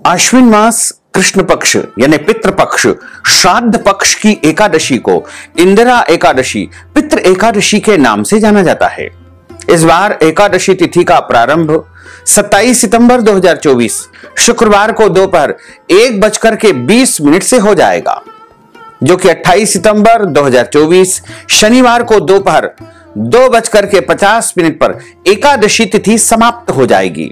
आश्विन मास कृष्ण पक्ष यानी पितृ पक्ष श्राद्ध पक्ष की एकादशी को इंदिरा एकादशी पितृ एकादशी के नाम से जाना जाता है। इस बार एकादशी तिथि का प्रारंभ 27 सितंबर 2024 शुक्रवार को दोपहर 1:20 से हो जाएगा, जो कि 28 सितंबर 2024 शनिवार को दोपहर 2:50 पर एकादशी तिथि समाप्त हो जाएगी।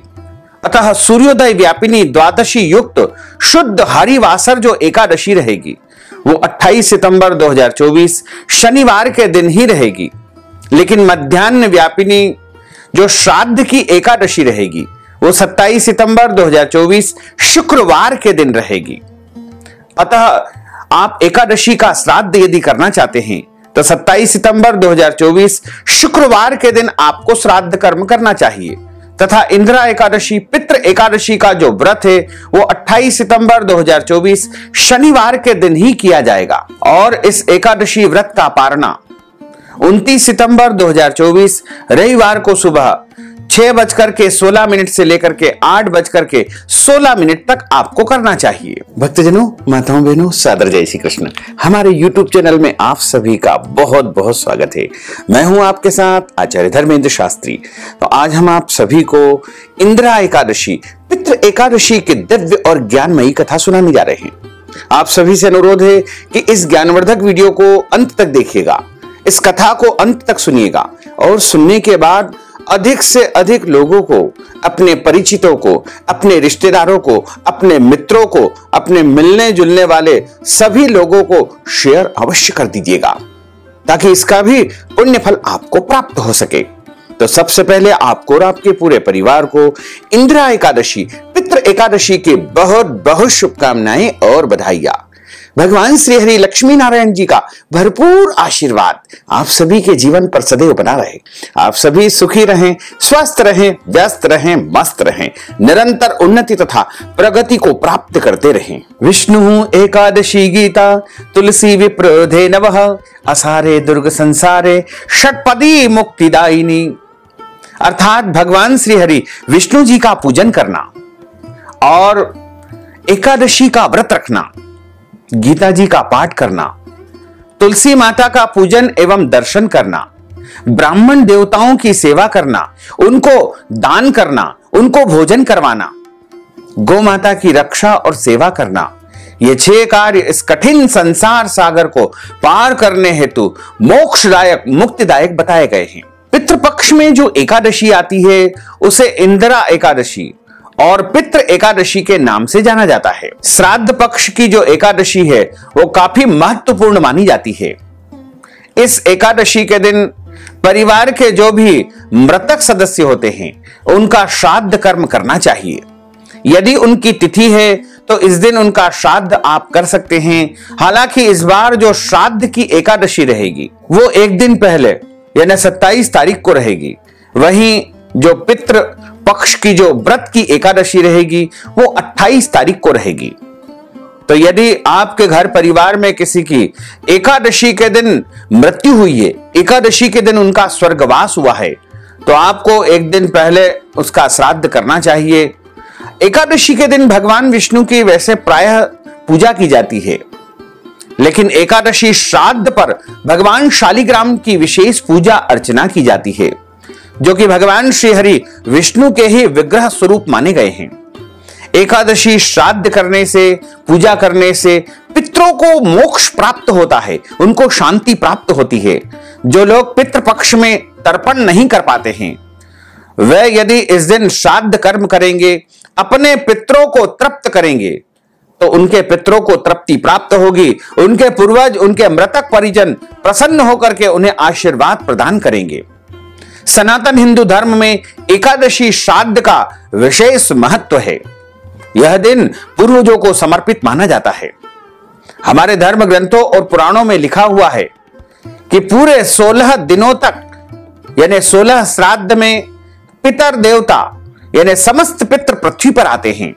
अतः सूर्योदय व्यापिनी द्वादशी युक्त शुद्ध हरिवासर जो एकादशी रहेगी वो 28 सितंबर 2024 शनिवार के दिन ही रहेगी, लेकिन मध्याह्न व्यापिनी जो श्राद्ध की एकादशी रहेगी वो 27 सितंबर 2024 शुक्रवार के दिन रहेगी। अतः आप एकादशी का श्राद्ध यदि करना चाहते हैं तो 27 सितंबर 2024 शुक्रवार के दिन आपको श्राद्ध कर्म करना चाहिए, तथा इंदिरा एकादशी पितृ एकादशी का जो व्रत है वो 28 सितंबर 2024 शनिवार के दिन ही किया जाएगा और इस एकादशी व्रत का पारणा 29 सितंबर 2024 रविवार को सुबह 6:16 से लेकर के 8:16 तक आपको करना चाहिए। भक्तजनों, माताओं, बहनों, सादर जय श्री कृष्ण। हमारे YouTube चैनल में आप सभी का बहुत बहुत स्वागत है। मैं हूं आपके साथ आचार्य धर्मेंद्र शास्त्री। तो आज हम आप सभी को इंदिरा एकादशी पितृ एकादशी की दिव्य और ज्ञानमयी कथा सुनाने जा रहे हैं। आप सभी से अनुरोध है कि इस ज्ञानवर्धक वीडियो को अंत तक देखिएगा, इस कथा को अंत तक सुनिएगा और सुनने के बाद अधिक से अधिक लोगों को, अपने परिचितों को, अपने रिश्तेदारों को, अपने मित्रों को, अपने मिलने जुलने वाले सभी लोगों को शेयर अवश्य कर दीजिएगा, ताकि इसका भी पुण्य फल आपको प्राप्त हो सके। तो सबसे पहले आपको और आपके पूरे परिवार को इंदिरा एकादशी पितृ एकादशी की बहुत बहुत शुभकामनाएं और बधाइयां। भगवान श्री हरि लक्ष्मी नारायण जी का भरपूर आशीर्वाद आप सभी के जीवन पर सदैव बना रहे। आप सभी सुखी रहें, स्वस्थ रहें, व्यस्त रहें, मस्त रहें, निरंतर उन्नति तथा प्रगति को प्राप्त करते रहें। विष्णु एकादशी गीता तुलसी विप्र नवः असारे दुर्ग संसारे षटपदी मुक्तिदायिनी। अर्थात भगवान श्री हरि विष्णु जी का पूजन करना और एकादशी का व्रत रखना, गीता जी का पाठ करना, तुलसी माता का पूजन एवं दर्शन करना, ब्राह्मण देवताओं की सेवा करना, उनको दान करना, उनको भोजन करवाना, गौ माता की रक्षा और सेवा करना, ये 6 कार्य इस कठिन संसार सागर को पार करने हेतु मोक्षदायक मुक्तिदायक बताए गए हैं। पितृपक्ष में जो एकादशी आती है उसे इंदिरा एकादशी और पितृ एकादशी के नाम से जाना जाता है। श्राद्ध पक्ष की जो एकादशी है वो काफी महत्वपूर्ण मानी जाती है। इस एकादशी के दिन परिवार के जो भी मृतक सदस्य होते हैं उनका श्राद्ध कर्म करना चाहिए। यदि उनकी तिथि है तो इस दिन उनका श्राद्ध आप कर सकते हैं। हालांकि इस बार जो श्राद्ध की एकादशी रहेगी वो एक दिन पहले यानी 27 तारीख को रहेगी। वहीं जो पितृ पक्ष की जो व्रत की एकादशी रहेगी वो 28 तारीख को रहेगी। तो यदि आपके घर परिवार में किसी की एकादशी के दिन मृत्यु हुई है, एकादशी के दिन उनका स्वर्गवास हुआ है, तो आपको एक दिन पहले उसका श्राद्ध करना चाहिए। एकादशी के दिन भगवान विष्णु की वैसे प्रायः पूजा की जाती है, लेकिन एकादशी श्राद्ध पर भगवान शालिग्राम की विशेष पूजा अर्चना की जाती है, जो कि भगवान श्री हरि विष्णु के ही विग्रह स्वरूप माने गए हैं। एकादशी श्राद्ध करने से, पूजा करने से पितरों को मोक्ष प्राप्त होता है, उनको शांति प्राप्त होती है। जो लोग पितृपक्ष में तर्पण नहीं कर पाते हैं वे यदि इस दिन श्राद्ध कर्म करेंगे, अपने पितरों को तृप्त करेंगे, तो उनके पितरों को तृप्ति प्राप्त होगी। उनके पूर्वज, उनके मृतक परिजन प्रसन्न होकर के उन्हें आशीर्वाद प्रदान करेंगे। सनातन हिंदू धर्म में एकादशी श्राद्ध का विशेष महत्व है। यह दिन पूर्वजों को समर्पित माना जाता है। हमारे धर्म ग्रंथों और पुराणों में लिखा हुआ है कि पूरे 16 दिनों तक यानी 16 श्राद्ध में पितर देवता यानी समस्त पितृ पृथ्वी पर आते हैं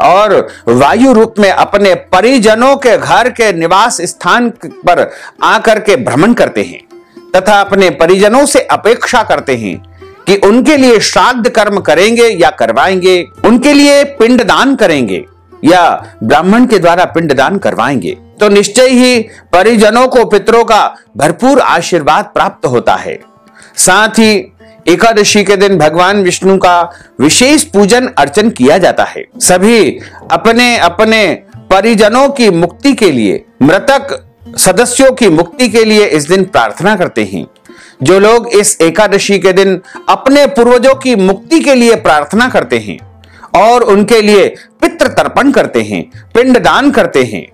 और वायु रूप में अपने परिजनों के घर के निवास स्थान पर आकर के भ्रमण करते हैं तथा अपने परिजनों से अपेक्षा करते हैं कि उनके लिए श्राद्ध कर्म करेंगे या करवाएंगे, उनके लिए पिंडदान करेंगे या ब्राह्मण के द्वारा पिंडदान करवाएंगे, तो निश्चय ही परिजनों को पितरों का भरपूर आशीर्वाद प्राप्त होता है। साथ ही एकादशी के दिन भगवान विष्णु का विशेष पूजन अर्चन किया जाता है। सभी अपने अपने परिजनों की मुक्ति के लिए, मृतक सदस्यों की मुक्ति के लिए इस दिन प्रार्थना करते हैं। जो लोग इस एकादशी के दिन अपने पूर्वजों की मुक्ति के लिए प्रार्थना करते हैं और उनके लिए पितृ तर्पण करते हैं, पिंडदान करते हैं,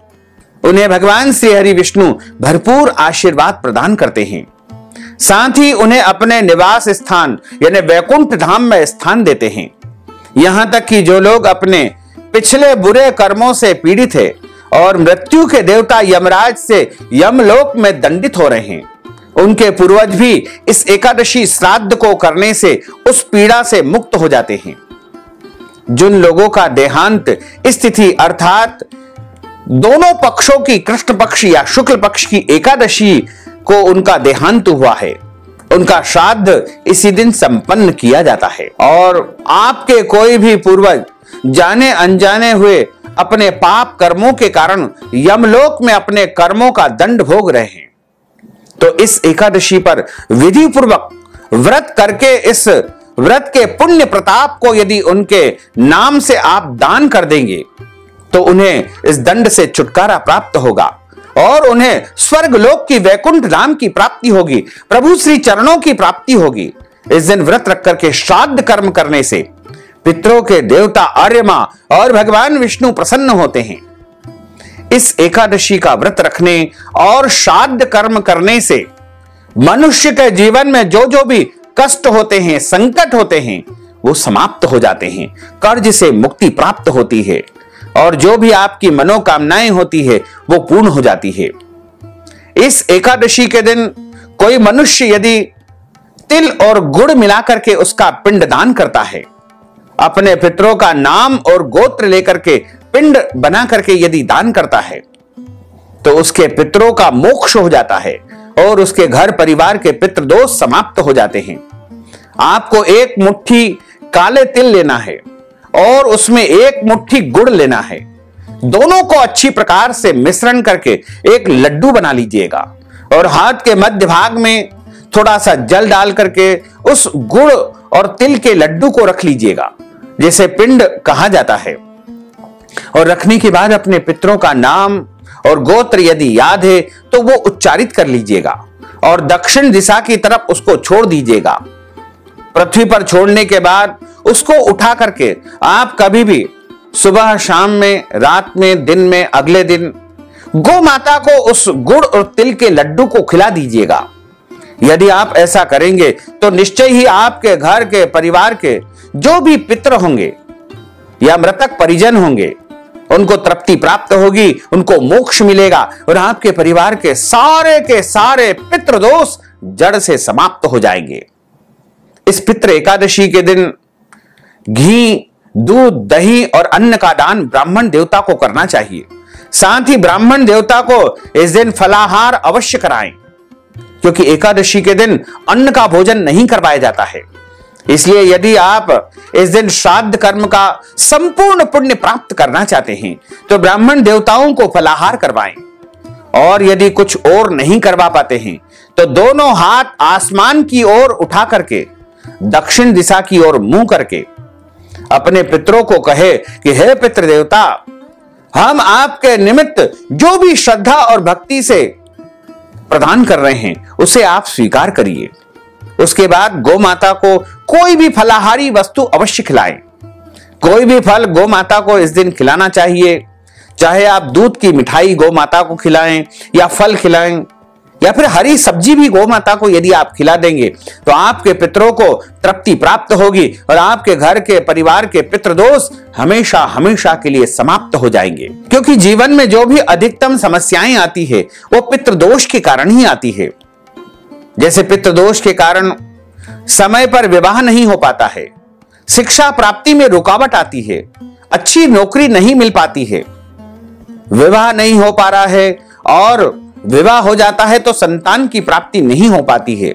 उन्हें भगवान श्री हरि विष्णु भरपूर आशीर्वाद प्रदान करते हैं। साथ ही उन्हें अपने निवास स्थान यानी वैकुंठ धाम में स्थान देते हैं। यहां तक कि जो लोग अपने पिछले बुरे कर्मों से पीड़ित है और मृत्यु के देवता यमराज से यमलोक में दंडित हो रहे हैं, उनके पूर्वज भी इस एकादशी श्राद्ध को करने से उस पीड़ा से मुक्त हो जाते हैं। जिन लोगों का देहांत स्थिति अर्थात दोनों पक्षों की, कृष्ण पक्ष या शुक्ल पक्ष की एकादशी को उनका देहांत हुआ है, उनका श्राद्ध इसी दिन संपन्न किया जाता है। और आपके कोई भी पूर्वज जाने अनजाने हुए अपने पाप कर्मों के कारण यमलोक में अपने कर्मों का दंड भोग रहे हैं, तो इस एकादशी पर विधि पूर्वक व्रत करके इस व्रत के पुण्य प्रताप को यदि उनके नाम से आप दान कर देंगे तो उन्हें इस दंड से छुटकारा प्राप्त होगा और उन्हें स्वर्ग लोक की वैकुंठ धाम की प्राप्ति होगी, प्रभु श्री चरणों की प्राप्ति होगी। इस दिन व्रत रख करके श्राद्ध कर्म करने से पितरों के देवता आर्यमा और भगवान विष्णु प्रसन्न होते हैं। इस एकादशी का व्रत रखने और श्राद्ध कर्म करने से मनुष्य के जीवन में जो जो भी कष्ट होते हैं, संकट होते हैं, वो समाप्त हो जाते हैं, कर्ज से मुक्ति प्राप्त होती है और जो भी आपकी मनोकामनाएं होती है वो पूर्ण हो जाती है। इस एकादशी के दिन कोई मनुष्य यदि तिल और गुड़ मिलाकर के उसका पिंडदान करता है, अपने पितरों का नाम और गोत्र लेकर के पिंड बना करके यदि दान करता है, तो उसके पितरों का मोक्ष हो जाता है और उसके घर परिवार के पितृ दोष समाप्त हो जाते हैं। आपको एक मुट्ठी काले तिल लेना है और उसमें एक मुट्ठी गुड़ लेना है, दोनों को अच्छी प्रकार से मिश्रण करके एक लड्डू बना लीजिएगा और हाथ के मध्य भाग में थोड़ा सा जल डाल करके उस गुड़ और तिल के लड्डू को रख लीजिएगा, जिसे पिंड कहा जाता है। और रखने के बाद अपने पितरों का नाम और गोत्र यदि याद है तो वो उच्चारित कर लीजिएगा और दक्षिण दिशा की तरफ उसको छोड़ दीजिएगा। पृथ्वी पर छोड़ने के बाद उसको उठा करके आप कभी भी सुबह, शाम में, रात में, दिन में, अगले दिन गौ माता को उस गुड़ और तिल के लड्डू को खिला दीजिएगा। यदि आप ऐसा करेंगे तो निश्चय ही आपके घर के परिवार के जो भी पितृ होंगे या मृतक परिजन होंगे उनको तृप्ति प्राप्त होगी, उनको मोक्ष मिलेगा और आपके परिवार के सारे पितृदोष जड़ से समाप्त हो जाएंगे। इस पितृ एकादशी के दिन घी, दूध, दही और अन्न का दान ब्राह्मण देवता को करना चाहिए। साथ ही ब्राह्मण देवता को इस दिन फलाहार अवश्य कराएं, क्योंकि एकादशी के दिन अन्न का भोजन नहीं करवाया जाता है। इसलिए यदि आप इस दिन श्राद्ध कर्म का संपूर्ण पुण्य प्राप्त करना चाहते हैं तो ब्राह्मण देवताओं को फलाहार करवाएं, और यदि कुछ और नहीं करवा पाते हैं तो दोनों हाथ आसमान की ओर उठा करके दक्षिण दिशा की ओर मुंह करके अपने पितरों को कहे कि हे पितृ देवता, हम आपके निमित्त जो भी श्रद्धा और भक्ति से प्रदान कर रहे हैं उसे आप स्वीकार करिए। उसके बाद गौ माता को कोई भी फलाहारी वस्तु अवश्य खिलाएं। कोई भी फल गौ माता को इस दिन खिलाना चाहिए, चाहे आप दूध की मिठाई गौ माता को खिलाएं या फल खिलाएं या फिर हरी सब्जी भी गौ माता को यदि आप खिला देंगे तो आपके पितरों को तृप्ति प्राप्त होगी और आपके घर के परिवार के पितृदोष हमेशा हमेशा के लिए समाप्त हो जाएंगे। क्योंकि जीवन में जो भी अधिकतम समस्याएं आती है वो पितृदोष के कारण ही आती है। जैसे पितृदोष के कारण समय पर विवाह नहीं हो पाता है, शिक्षा प्राप्ति में रुकावट आती है, अच्छी नौकरी नहीं मिल पाती है, विवाह नहीं हो पा रहा है और विवाह हो जाता है तो संतान की प्राप्ति नहीं हो पाती है।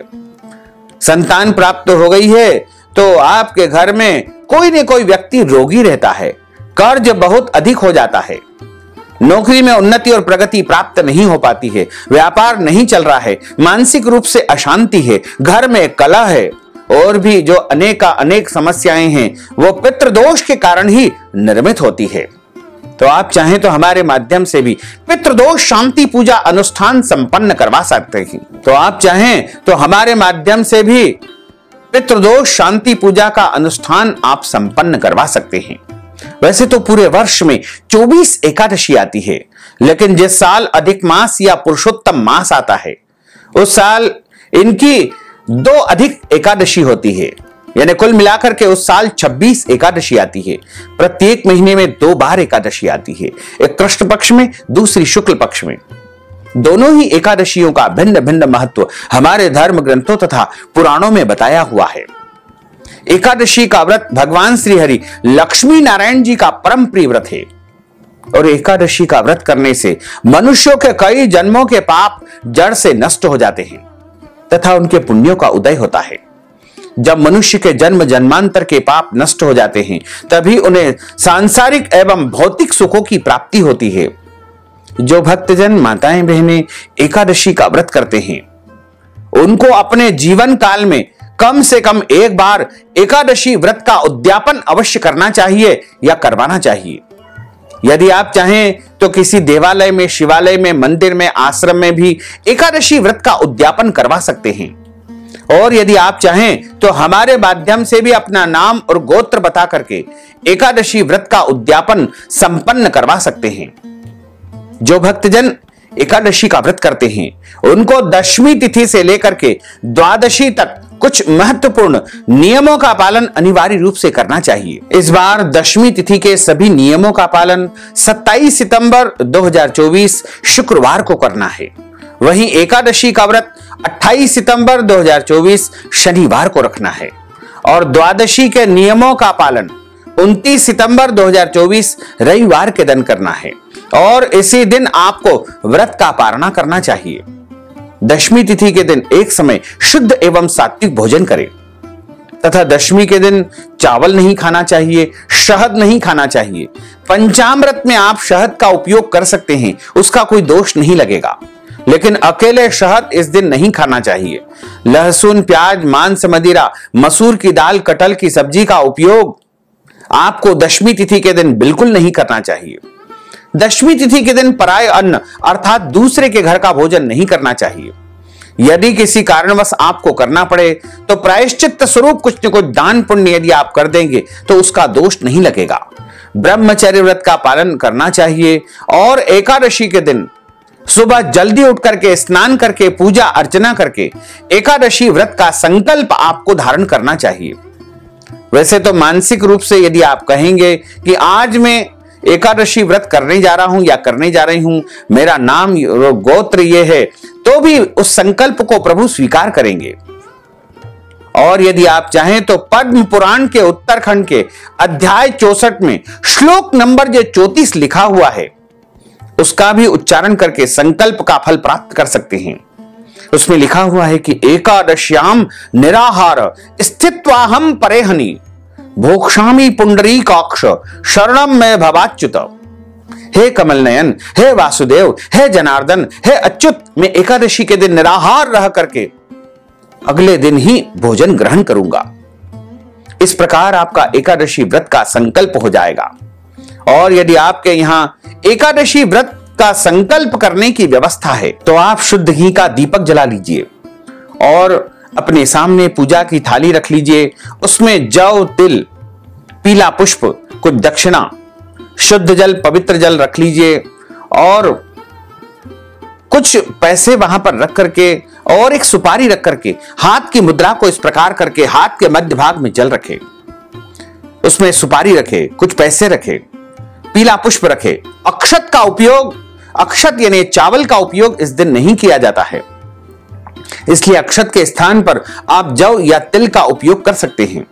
संतान प्राप्त हो गई है तो आपके घर में कोई न कोई व्यक्ति रोगी रहता है, कर्ज बहुत अधिक हो जाता है, नौकरी में उन्नति और प्रगति प्राप्त नहीं हो पाती है, व्यापार नहीं चल रहा है, मानसिक रूप से अशांति है, घर में कलह है और भी जो अनेक समस्याएं हैं वो पितृदोष के कारण ही निर्मित होती है। तो आप चाहें तो हमारे माध्यम से भी पितृदोष शांति पूजा अनुष्ठान संपन्न करवा सकते हैं। तो आप चाहें तो हमारे माध्यम से भी पितृदोष शांति पूजा का अनुष्ठान आप संपन्न करवा सकते हैं। वैसे तो पूरे वर्ष में 24 एकादशी आती है, लेकिन जिस साल अधिक मास या पुरुषोत्तम मास आता है उस साल इनकी 2 अधिक एकादशी होती है, यानी कुल मिलाकर के उस साल 26 एकादशी आती है। प्रत्येक महीने में 2 बार एकादशी आती है, एक कृष्ण पक्ष में, दूसरी शुक्ल पक्ष में। दोनों ही एकादशियों का भिन्न भिन्न महत्व हमारे धर्म ग्रंथों तथा पुराणों में बताया हुआ है। एकादशी का व्रत भगवान श्री हरि लक्ष्मी नारायण जी का परम प्रिय व्रत है और एकादशी का व्रत करने से मनुष्यों के कई जन्मों के पाप जड़ से नष्ट हो जाते हैं तथा उनके पुण्यों का उदय होता है। जब मनुष्य के जन्म जन्मांतर के पाप नष्ट हो जाते हैं तभी उन्हें सांसारिक एवं भौतिक सुखों की प्राप्ति होती है। जो भक्तजन माताएं बहनें एकादशी का व्रत करते हैं उनको अपने जीवन काल में कम से कम एक बार एकादशी व्रत का उद्यापन अवश्य करना चाहिए या करवाना चाहिए। यदि आप चाहें तो किसी देवालय में, शिवालय में, मंदिर में, आश्रम में भी एकादशी व्रत का उद्यापन करवा सकते हैं। और यदि आप चाहें तो हमारे माध्यम से भी अपना नाम और गोत्र बता करके एकादशी व्रत का उद्यापन संपन्न करवा सकते हैं। जो भक्तजन एकादशी का व्रत करते हैं उनको दशमी तिथि से लेकर के द्वादशी तक कुछ महत्वपूर्ण नियमों का पालन अनिवार्य रूप से करना चाहिए। इस बार दशमी तिथि के सभी नियमों का पालन 27 सितंबर 2024 शुक्रवार को करना है। वहीं एकादशी का व्रत 28 सितंबर 2024 शनिवार को रखना है और द्वादशी के नियमों का पालन 29 सितंबर 2024 रविवार के दिन करना है और इसी दिन आपको व्रत का पारणा करना चाहिए। दशमी तिथि के दिन एक समय शुद्ध एवं सात्विक भोजन करें तथा दशमी के दिन चावल नहीं खाना चाहिए, शहद नहीं खाना चाहिए। पंचामृत में आप शहद का उपयोग कर सकते हैं, उसका कोई दोष नहीं लगेगा, लेकिन अकेले शहद इस दिन नहीं खाना चाहिए। लहसुन, प्याज, मांस, मदिरा, मसूर की दाल, कटहल की सब्जी का उपयोग आपको दशमी तिथि के दिन बिल्कुल नहीं करना चाहिए। दशमी तिथि के दिन पराय अन्न अर्थात दूसरे के घर का भोजन नहीं करना चाहिए। यदि किसी कारणवश आपको करना पड़े तो प्रायश्चित स्वरूप कुछ न कुछ दान पुण्य यदि आप कर देंगे तो उसका दोष नहीं लगेगा। ब्रह्मचर्य व्रत का पालन करना चाहिए और एकादशी के दिन सुबह जल्दी उठ करके स्नान करके पूजा अर्चना करके एकादशी व्रत का संकल्प आपको धारण करना चाहिए। वैसे तो मानसिक रूप से यदि आप कहेंगे कि आज मैं एकादशी व्रत करने जा रहा हूं या करने जा रही हूं, मेरा नाम गोत्र ये है, तो भी उस संकल्प को प्रभु स्वीकार करेंगे। और यदि आप चाहें तो पद्म पुराण के उत्तरखंड के अध्याय 64 में श्लोक नंबर जो 34 लिखा हुआ है उसका भी उच्चारण करके संकल्प का फल प्राप्त कर सकते हैं। उसमें लिखा हुआ है कि एकादश्याम निराहार स्थित्वाहम परेहनि भोक्षामि पुंडरीकाक्ष शरणम में भवाच्युत। हे कमल नयन, हे वासुदेव, हे जनार्दन, हे अच्युत, मैं एकादशी के दिन निराहार रह करके अगले दिन ही भोजन ग्रहण करूंगा। इस प्रकार आपका एकादशी व्रत का संकल्प हो जाएगा। और यदि आपके यहां एकादशी व्रत का संकल्प करने की व्यवस्था है तो आप शुद्ध घी का दीपक जला लीजिए और अपने सामने पूजा की थाली रख लीजिए। उसमें जौ, तिल, पीला पुष्प, कुछ दक्षिणा, शुद्ध जल, पवित्र जल रख लीजिए और कुछ पैसे वहां पर रख करके और एक सुपारी रख करके हाथ की मुद्रा को इस प्रकार करके हाथ के मध्य भाग में जल रखे, उसमें सुपारी रखे, कुछ पैसे रखे, पीला पुष्प रखे। अक्षत का उपयोग, अक्षत यानी चावल का उपयोग इस दिन नहीं किया जाता है, इसलिए अक्षत के स्थान पर आप जौ या तिल का उपयोग कर सकते हैं।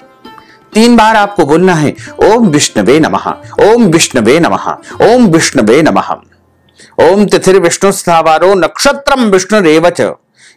3 बार आपको बोलना है ओम विष्णवे नमः, ओम विष्णवे नमः, ओम विष्णवे नमः। ओम तिथिर्विष्णु स्थावारो नक्षत्रम विष्णुरेव च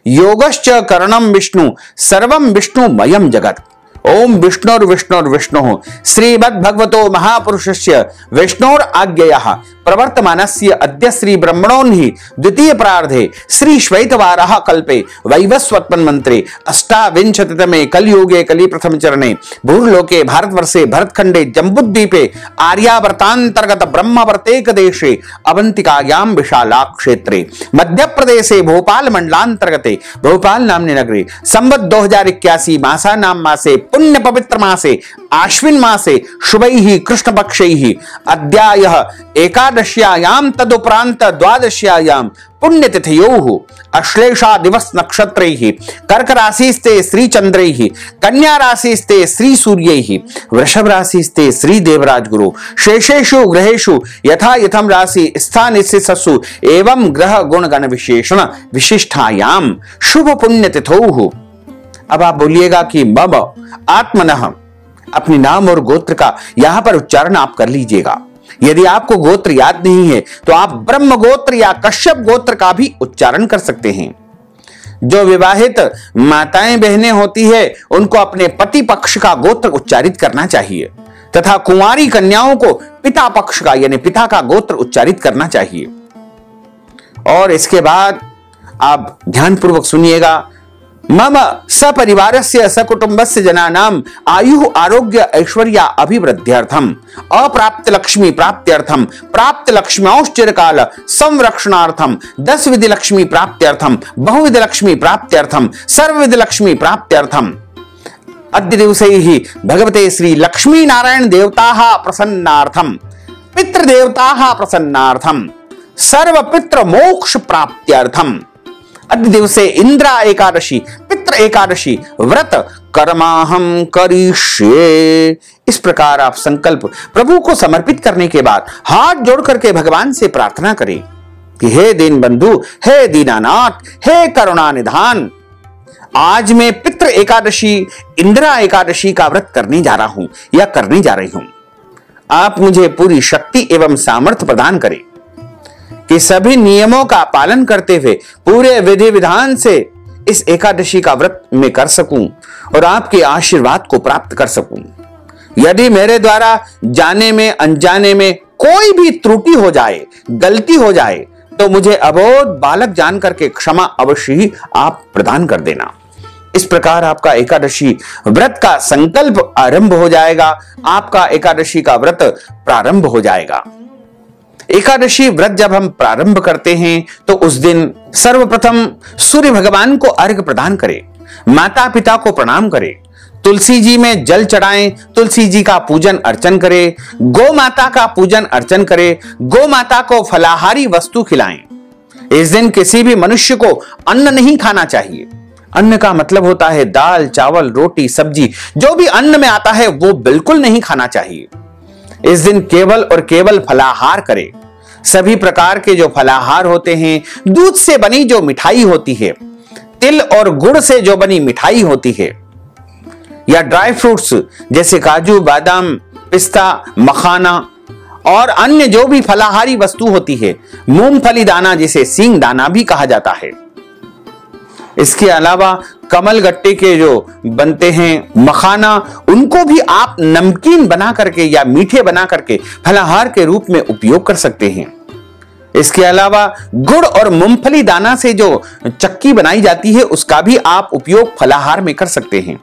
योगश्च करणम विष्णु सर्वम विष्णुमयम जगत। ओम विष्णुर्विष्णुर्विष्णु श्रीमद्भगवतो महापुरुषस्य विष्णोर आज्ञया प्रवर्तमानस्य अद्य श्री ब्रह्मणोन्हि द्वितीय प्रार्धे श्री श्वेतवाराह कल्पे वैवस्वत्मन्वन्त्रे अष्टाविंशतितमे कलियुगे कलि प्रथम चरणे भूर्लोके भारतवर्षे भरतखंडे जम्बूद्वीपे आर्यावर्तांतर्गत ब्रह्मवर्तेक देशे अवंतिकायां विशाला क्षेत्रे मध्य प्रदेशे भोपाल मंडलांतर्गते भोपाल नामने नगरे संवत् 2081 मासानां मासे पुण्य पवित्र मासे आश्विन मासे शुभैः कृष्ण पक्षैः अद्यायः एकादश्यायां तदुपरांत द्वादश्यायां पुण्यतिथयोः अश्लेषा दिवस नक्षत्रैः कर्क राशिस्ते श्री चंद्रैः कन्या राशिस्ते श्री सूर्यैः वृषभ राशिस्ते श्री देवराज गुरु शेषेषु ग्रहेषु यथा यथम राशि स्थान स्थितसु एवं ग्रह गुण गण विशेषण विशिष्टायां शुभ पुण्यतिथौः। अब आप बोलिएगा कि मम आत्मनः, अपने नाम और गोत्र का यहां पर उच्चारण आप कर लीजिएगा। यदि आपको गोत्र याद नहीं है तो आप ब्रह्म गोत्र या कश्यप गोत्र का भी उच्चारण कर सकते हैं। जो विवाहित माताएं बहनें होती है उनको अपने पति पक्ष का गोत्र उच्चारित करना चाहिए तथा कुंवारी कन्याओं को पिता पक्ष का यानी पिता का गोत्र उच्चारित करना चाहिए। और इसके बाद आप ध्यानपूर्वक सुनिएगा। मम सपरिवारस्य सकुटुंबस्य जनानां आयु आरोग्य ऐश्वर्य अभिवृद्ध्यर्थम अप्राप्त लक्ष्मी प्राप्त्यर्थम प्राप्त लक्ष्म्योश्चिरकाल संरक्षणार्थम 10 विधि लक्ष्मी प्राप्त्यर्थम बहुविध लक्ष्मी प्राप्त्यर्थम सर्वविध लक्ष्मी प्राप्त्यर्थम अद्य दिवसैः भगवते श्री लक्ष्मी नारायण देवताः प्रसन्नार्थम पितृदेवताः प्रसन्नार्थम सर्व पितृ मोक्ष प्राप्त्यर्थम अद्य दिवसे इंद्रा एकादशी पितृ एकादशी व्रत कर्माहम करिष्ये। इस प्रकार आप संकल्प प्रभु को समर्पित करने के बाद हाथ जोड़ करके भगवान से प्रार्थना करें कि हे दीन बंधु, हे दीनानाथ, हे करुणा निधान, आज मैं पितृ एकादशी इंदिरा एकादशी का व्रत करने जा रहा हूं या करने जा रही हूं। आप मुझे पूरी शक्ति एवं सामर्थ्य प्रदान करें कि सभी नियमों का पालन करते हुए पूरे विधि विधान से इस एकादशी का व्रत मैं कर सकूं और आपके आशीर्वाद को प्राप्त कर सकूं। यदि मेरे द्वारा जाने में अनजाने में कोई भी त्रुटि हो जाए, गलती हो जाए, तो मुझे अबोध बालक जान करके क्षमा अवश्य ही आप प्रदान कर देना। इस प्रकार आपका एकादशी व्रत का संकल्प आरंभ हो जाएगा, आपका एकादशी का व्रत प्रारंभ हो जाएगा। एकादशी व्रत जब हम प्रारंभ करते हैं तो उस दिन सर्वप्रथम सूर्य भगवान को अर्घ्य प्रदान करें, माता पिता को प्रणाम करें, तुलसी जी में जल चढ़ाएं, तुलसी जी का पूजन अर्चन करें, गौ माता का पूजन अर्चन करें, गौ माता को फलाहारी वस्तु खिलाएं। इस दिन किसी भी मनुष्य को अन्न नहीं खाना चाहिए। अन्न का मतलब होता है दाल चावल रोटी सब्जी, जो भी अन्न में आता है वो बिल्कुल नहीं खाना चाहिए। इस दिन केवल और केवल फलाहार करें। सभी प्रकार के जो फलाहार होते हैं, दूध से बनी जो मिठाई होती है, तिल और गुड़ से जो बनी मिठाई होती है, या ड्राई फ्रूट्स जैसे काजू बादाम पिस्ता मखाना और अन्य जो भी फलाहारी वस्तु होती है, मूंगफली दाना जिसे सींग दाना भी कहा जाता है। इसके अलावा कमल गट्टे के जो बनते हैं मखाना, उनको भी आप नमकीन बना करके या मीठे बना करके फलाहार के रूप में उपयोग कर सकते हैं। इसके अलावा गुड़ और मूंगफली दाना से जो चक्की बनाई जाती है उसका भी आप उपयोग फलाहार में कर सकते हैं।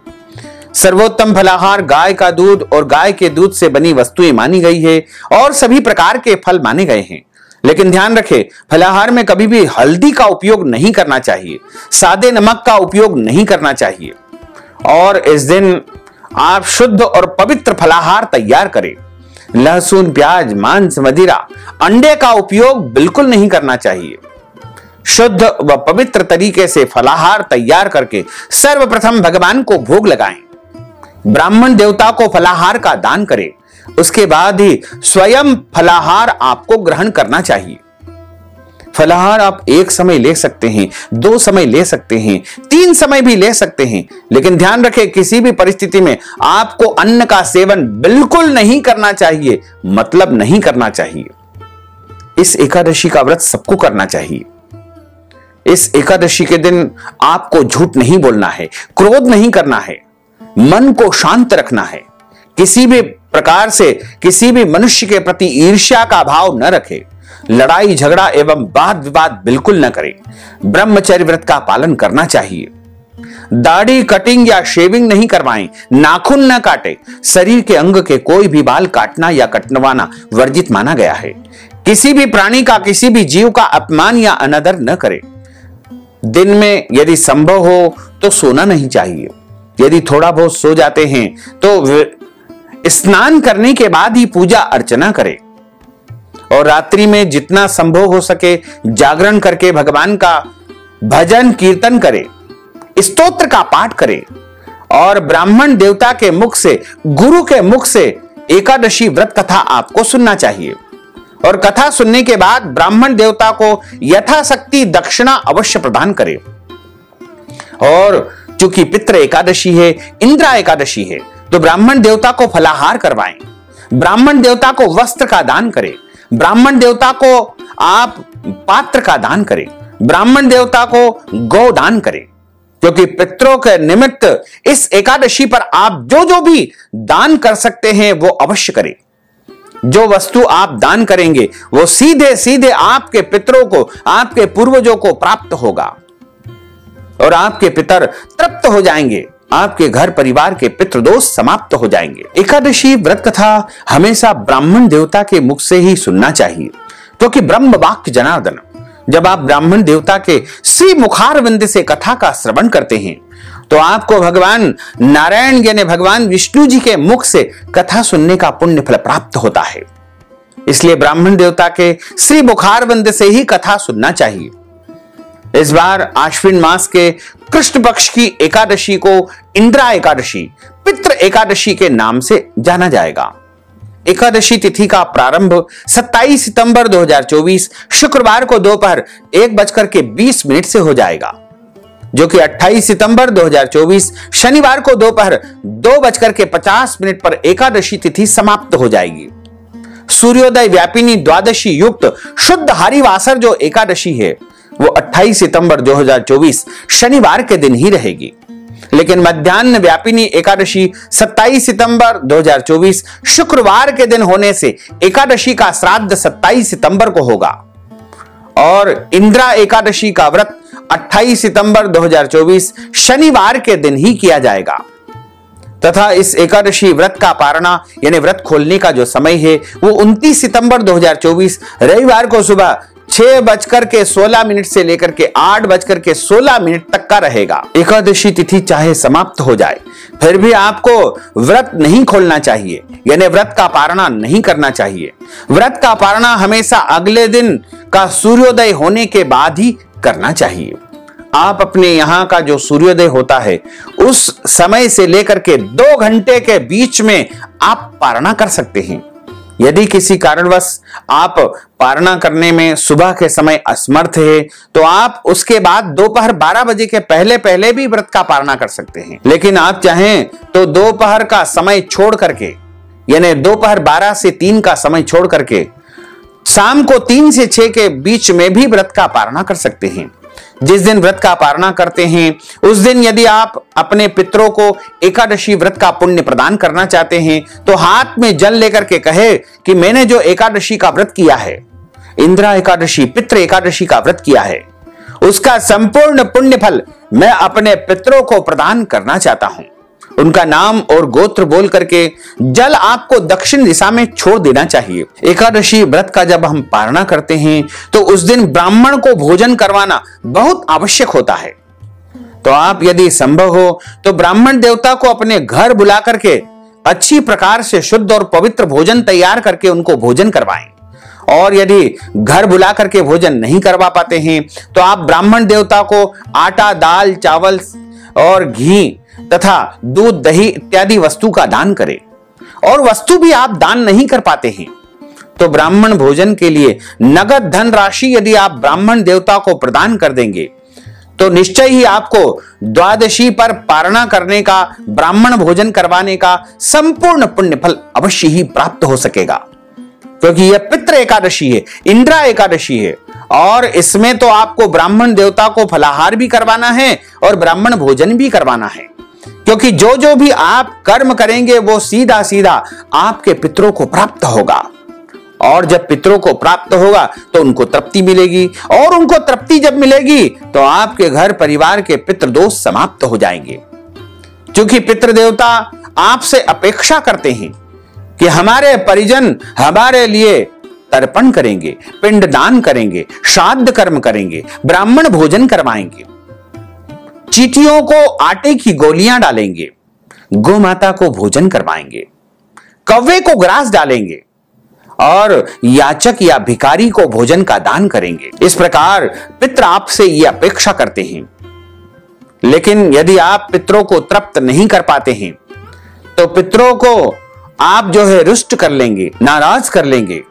सर्वोत्तम फलाहार गाय का दूध और गाय के दूध से बनी वस्तुएं मानी गई है और सभी प्रकार के फल माने गए हैं। लेकिन ध्यान रखें, फलाहार में कभी भी हल्दी का उपयोग नहीं करना चाहिए, सादे नमक का उपयोग नहीं करना चाहिए। और इस दिन आप शुद्ध और पवित्र फलाहार तैयार करें। लहसुन प्याज मांस मदिरा अंडे का उपयोग बिल्कुल नहीं करना चाहिए। शुद्ध व पवित्र तरीके से फलाहार तैयार करके सर्वप्रथम भगवान को भोग लगाएं। ब्राह्मण देवता को फलाहार का दान करें, उसके बाद ही स्वयं फलाहार आपको ग्रहण करना चाहिए। फलाहार आप एक समय ले सकते हैं, 2 समय ले सकते हैं, 3 समय भी ले सकते हैं, लेकिन ध्यान रखें किसी भी परिस्थिति में आपको अन्न का सेवन बिल्कुल नहीं करना चाहिए, मतलब नहीं करना चाहिए। इस एकादशी का व्रत सबको करना चाहिए। इस एकादशी के दिन आपको झूठ नहीं बोलना है, क्रोध नहीं करना है, मन को शांत रखना है, किसी भी प्रकार से किसी भी मनुष्य के प्रति ईर्ष्या का भाव न रखे, लड़ाई झगड़ा एवं वाद विवाद बिल्कुल न करे, ब्रह्मचर्य व्रत का पालन करना चाहिए, दाढ़ी कटिंग या शेविंग नहीं करवाएं, नाखून न काटे, शरीर के अंग के कोई भी बाल काटना या कटवाना वर्जित माना गया है, किसी भी प्राणी का किसी भी जीव का अपमान या अनादर न करे, दिन में यदि संभव हो तो सोना नहीं चाहिए, यदि थोड़ा बहुत सो जाते हैं तो स्नान करने के बाद ही पूजा अर्चना करें और रात्रि में जितना संभव हो सके जागरण करके भगवान का भजन कीर्तन करें, स्तोत्र का पाठ करें और ब्राह्मण देवता के मुख से, गुरु के मुख से एकादशी व्रत कथा आपको सुनना चाहिए और कथा सुनने के बाद ब्राह्मण देवता को यथाशक्ति दक्षिणा अवश्य प्रदान करें। और चूंकि पितृ एकादशी है, इंद्रा एकादशी है, तो ब्राह्मण देवता को फलाहार करवाएं, ब्राह्मण देवता को वस्त्र का दान करें, ब्राह्मण देवता को आप पात्र का दान करें, ब्राह्मण देवता को गौ दान करें, क्योंकि पितरों के निमित्त इस एकादशी पर आप जो जो भी दान कर सकते हैं वो अवश्य करें। जो वस्तु आप दान करेंगे वो सीधे सीधे आपके पितरों को, आपके पूर्वजों को प्राप्त होगा और आपके पितर तृप्त हो जाएंगे, आपके घर परिवार के पितृदोष समाप्त हो जाएंगे। एकादशी व्रत कथा हमेशा ब्राह्मण देवता के मुख से ही सुनना चाहिए, क्योंकि ब्रह्म वाक्य जनार्दन, जब आप ब्राह्मण देवता के श्री मुखारविंद से कथा का श्रवण करते हैं तो आपको भगवान नारायण यानी भगवान विष्णु जी के मुख से कथा सुनने का पुण्य फल प्राप्त होता है। इसलिए ब्राह्मण देवता के श्री मुखारविंद से ही कथा सुनना चाहिए। इस बार आश्विन मास के कृष्ण पक्ष की एकादशी को इंद्रा एकादशी, पितृ एकादशी के नाम से जाना जाएगा। एकादशी तिथि का प्रारंभ 27 सितंबर 2024 शुक्रवार को दोपहर 1:20 से हो जाएगा, जो कि 28 सितंबर 2024 शनिवार को दोपहर 2:50 पर एकादशी तिथि समाप्त हो जाएगी। सूर्योदय व्यापिनी द्वादशी युक्त शुद्ध हरिवासर जो एकादशी है वो 28 सितंबर 2024 शनिवार के दिन ही रहेगी, लेकिन मध्याह्न व्यापिनी एकादशी 27 सितंबर 2024 शुक्रवार के दिन होने से एकादशी का श्राद्ध 27 सितंबर को होगा और इंद्रा एकादशी का व्रत 28 सितंबर 2024 शनिवार के दिन ही किया जाएगा तथा इस एकादशी व्रत का पारणा यानी व्रत खोलने का जो समय है वो 29 सितंबर 2024 रविवार को सुबह 6:16 से लेकर के 8:16 तक का रहेगा। एकादशी तिथि चाहे समाप्त हो जाए फिर भी आपको व्रत नहीं खोलना चाहिए, यानी व्रत का पारणा नहीं करना चाहिए। व्रत का पारणा हमेशा अगले दिन का सूर्योदय होने के बाद ही करना चाहिए। आप अपने यहाँ का जो सूर्योदय होता है उस समय से लेकर के 2 घंटे के बीच में आप पारणा कर सकते हैं। यदि किसी कारणवश आप पारणा करने में सुबह के समय असमर्थ है तो आप उसके बाद दोपहर 12 बजे के पहले पहले भी व्रत का पारणा कर सकते हैं, लेकिन आप चाहें तो दोपहर का समय छोड़ करके यानी दोपहर 12 से 3 का समय छोड़ करके शाम को 3 से 6 के बीच में भी व्रत का पारणा कर सकते हैं। जिस दिन व्रत का पारणा करते हैं उस दिन यदि आप अपने पितरों को एकादशी व्रत का पुण्य प्रदान करना चाहते हैं तो हाथ में जल लेकर के कहे कि मैंने जो एकादशी का व्रत किया है, इंद्रा एकादशी पितृ एकादशी का व्रत किया है, उसका संपूर्ण पुण्य फल मैं अपने पितरों को प्रदान करना चाहता हूं। उनका नाम और गोत्र बोल करके जल आपको दक्षिण दिशा में छोड़ देना चाहिए। एकादशी व्रत का जब हम पारणा करते हैं तो उस दिन ब्राह्मण को भोजन करवाना बहुत आवश्यक होता है। तो आप यदि संभव हो तो ब्राह्मण देवता को अपने घर बुला करके अच्छी प्रकार से शुद्ध और पवित्र भोजन तैयार करके उनको भोजन करवाएं। और यदि घर बुला करके भोजन नहीं करवा पाते हैं तो आप ब्राह्मण देवता को आटा, दाल, चावल और घी तथा दूध, दही इत्यादि वस्तु का दान करें। और वस्तु भी आप दान नहीं कर पाते हैं तो ब्राह्मण भोजन के लिए नगद धन राशि यदि आप ब्राह्मण देवता को प्रदान कर देंगे तो निश्चय ही आपको द्वादशी पर पारणा करने का, ब्राह्मण भोजन करवाने का संपूर्ण पुण्य फल अवश्य ही प्राप्त हो सकेगा। क्योंकि यह पितृ एकादशी है, इंदिरा एकादशी है, और इसमें तो आपको ब्राह्मण देवता को फलाहार भी करवाना है और ब्राह्मण भोजन भी करवाना है, क्योंकि जो जो भी आप कर्म करेंगे वो सीधा सीधा आपके पितरों को प्राप्त होगा, और जब पितरों को प्राप्त होगा तो उनको तृप्ति मिलेगी, और उनको तृप्ति जब मिलेगी तो आपके घर परिवार के पितृदोष समाप्त हो जाएंगे। क्योंकि पितृदेवता आपसे अपेक्षा करते हैं कि हमारे परिजन हमारे लिए तर्पण करेंगे, पिंडदान करेंगे, श्राद्ध कर्म करेंगे, ब्राह्मण भोजन करवाएंगे, चींटियों को आटे की गोलियां डालेंगे, गौ माता को भोजन करवाएंगे, कौवे को ग्रास डालेंगे, और याचक या भिखारी को भोजन का दान करेंगे। इस प्रकार पितृ आपसे यह अपेक्षा करते हैं। लेकिन यदि आप पितरों को तृप्त नहीं कर पाते हैं तो पितरों को आप जो है रुष्ट कर लेंगे, नाराज कर लेंगे,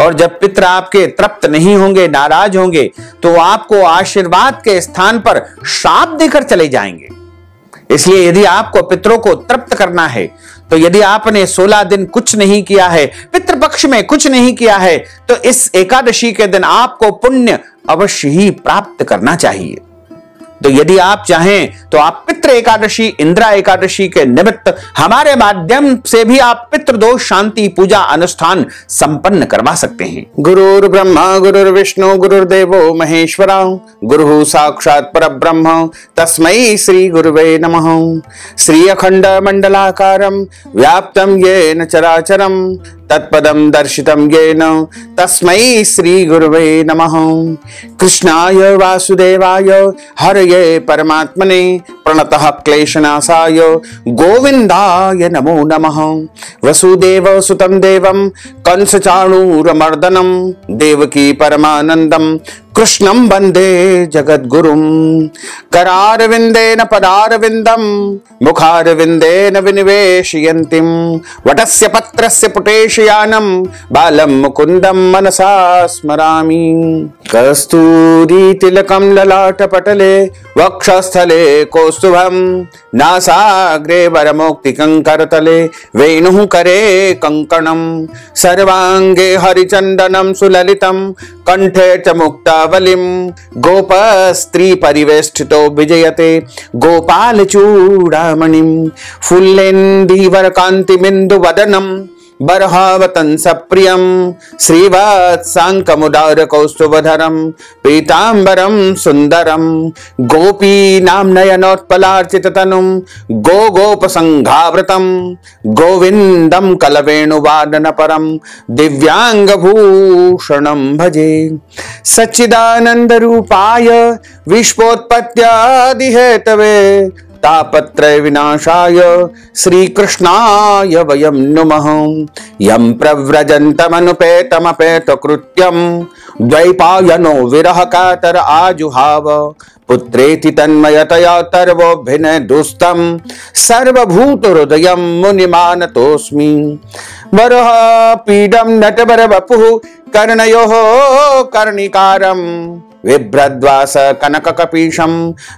और जब पितर आपके तृप्त नहीं होंगे, नाराज होंगे, तो आपको आशीर्वाद के स्थान पर श्राप देकर चले जाएंगे। इसलिए यदि आपको पितरों को तृप्त करना है तो यदि आपने 16 दिन कुछ नहीं किया है, पितृपक्ष में कुछ नहीं किया है, तो इस एकादशी के दिन आपको पुण्य अवश्य ही प्राप्त करना चाहिए। तो यदि आप चाहें तो आप पितृ एकादशी, इंदिरा एकादशी के निमित्त हमारे माध्यम से भी आप पितृदोष शांति पूजा अनुष्ठान संपन्न करवा सकते हैं। गुरुर् ब्रह्मा गुरुर्विष्णु गुरुर्देवो महेश्वरा, गुरु साक्षात् परब्रह्म तस्मै श्री गुरुवे नमः। श्री अखंड मंडलाकारं व्याप्तं येन चराचरं तत्पदं दर्शितं येन तस्मै श्री गुरुवे नमः। कृष्णाय वासुदेवाय हरये परमात्मने प्रणतः क्लेशनाशाय गोविंदाय नमो नमः। वसुदेव सुतं देवं कंसचाणूरमर्दनं देवकी परमानंदं कृष्णं वंदे जगद्गुरुं। करारविंदेन पदारविंदं मुखारविंदेन विनिवेशयन्तीं वटस्य पत्रस्य पुटेशयानं बालं मुकुन्दं मनसा स्मरामि। कस्तूरी तिलकं ललाटपटले वक्षस्थले कौस्तुभं नासाग्रे वरमौक्तिकं करतले वेणुः करे कंकणं सर्वांगे हरिचन्दनं सुललितं कंठे च मुक्तावलिं गोपस्त्री परिवेष्टितो विजयते गोपाल चूड़ामणिं फुल्लेन्दीवर कान्तिबिन्दुवदनं बर्हावतं सप्रियं श्रीवत्साङ्कमुदार कौस्तुभधरं पीताम्बरं सुन्दरं गोपीनां नयनोत्पलार्चिततनुं गोपसंघावृतं गोविन्दं कलवेणुवादनपरं दिव्यांगभूषणं भजे। सच्चिदानन्दरूपाय विश्वोत्पत्त्यादिहेतवे तापत्रय विनाशाय श्रीकृष्णाय वयं नुमः। यं प्रव्रजन्तमनुपेतमपेतकृत्यं द्वैपायनो विरहकातर आजुहाव पुत्रेति तन्मयतया तर्वोऽभिनयदुस्तं सर्वभूतहृदयं मुनिमानतोऽस्मि। वरः पीडं नटवरवपुः कर्णयोः कर्णिकारं बिभ्रद्वास कनककपीशं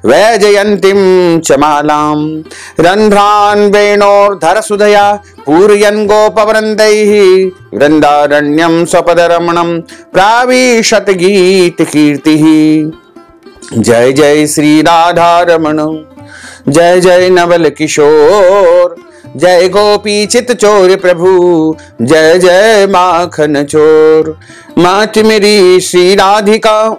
वैजयन्तीं च मालां रन्ध्रान् वेणोर्धरसुधया पूरयन् गोपवृन्दैः वृन्दारण्यं स्वपदरमणं प्राविशत गीतकीर्तिः। जय जय श्री राधारमण, जय जय नवल किशोर, जय गोपी चित चोर प्रभु, जय जय माखन चोर। मात मेरी श्री राधिका,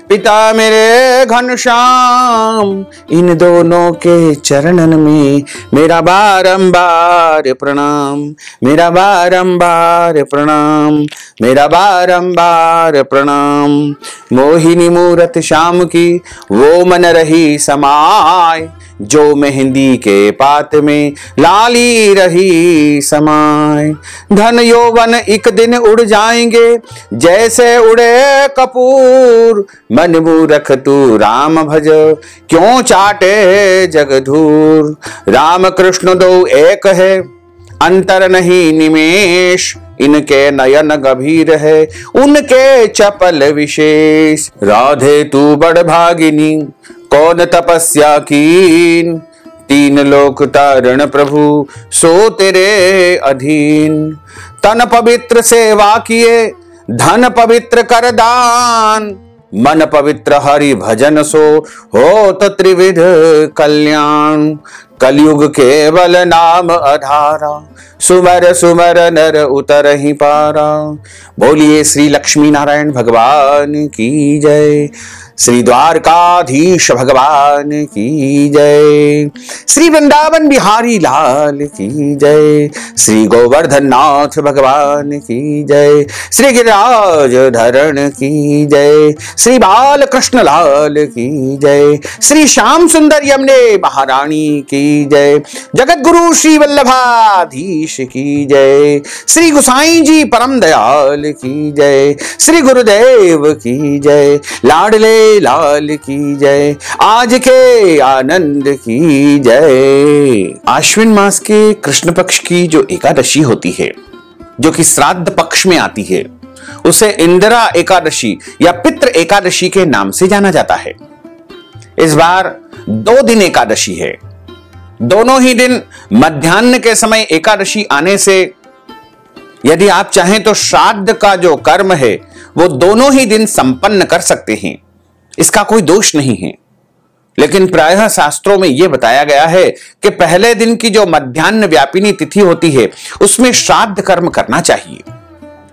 पिता मेरे घनश्याम, इन दोनों के चरणन में मेरा बारंबार प्रणाम, मेरा बारंबार प्रणाम, मेरा बारंबार प्रणाम। मोहिनी मूरत श्याम की वो मन रही समाय, जो मेहंदी के पात में लाली रही समाय। धन यौवन एक दिन उड़ जाएंगे जैसे उड़े कपूर, मन मूरख तू राम भज क्यों चाटे जगधूर। राम कृष्ण दो एक है अंतर नहीं निमेष, इनके नयन गंभीर है उनके चपल विशेष। राधे तू बड़ भागिनी कौन तपस्या कीन, तीन लोक तारण प्रभु सो तेरे अधीन। तन पवित्र सेवा किए, धन पवित्र कर दान, मन पवित्र हरि भजन सो होत त्रिविध कल्याण। कलयुग केवल नाम आधारा, सुमर सुमर नर उतर ही पारा। बोलिए श्री लक्ष्मी नारायण भगवान की जय, श्री द्वारकाधीश भगवान की जय, श्री वृंदावन बिहारी लाल की जय, श्री गोवर्धन नाथ भगवान की जय, श्री गिरिराज धरण की जय, श्री बाल कृष्ण लाल की जय, श्री श्याम सुंदर यमुने महारानी की जय, जगत गुरु श्री वल्लभाधीश की जय, श्री गोसाई जी परम दयाल की जय, श्री गुरुदेव की जय, लाडले लाल की जय, आज के आनंद की जय। आश्विन मास के कृष्ण पक्ष की जो एकादशी होती है, जो कि श्राद्ध पक्ष में आती है, उसे इंदिरा एकादशी या पितृ एकादशी के नाम से जाना जाता है। इस बार 2 दिन एकादशी है। दोनों ही दिन मध्याह्न के समय एकादशी आने से यदि आप चाहें तो श्राद्ध का जो कर्म है वो दोनों ही दिन संपन्न कर सकते हैं, इसका कोई दोष नहीं है। लेकिन प्रायः शास्त्रों में यह बताया गया है कि पहले दिन की जो मध्याह्न व्यापिनी तिथि होती है उसमें श्राद्ध कर्म करना चाहिए।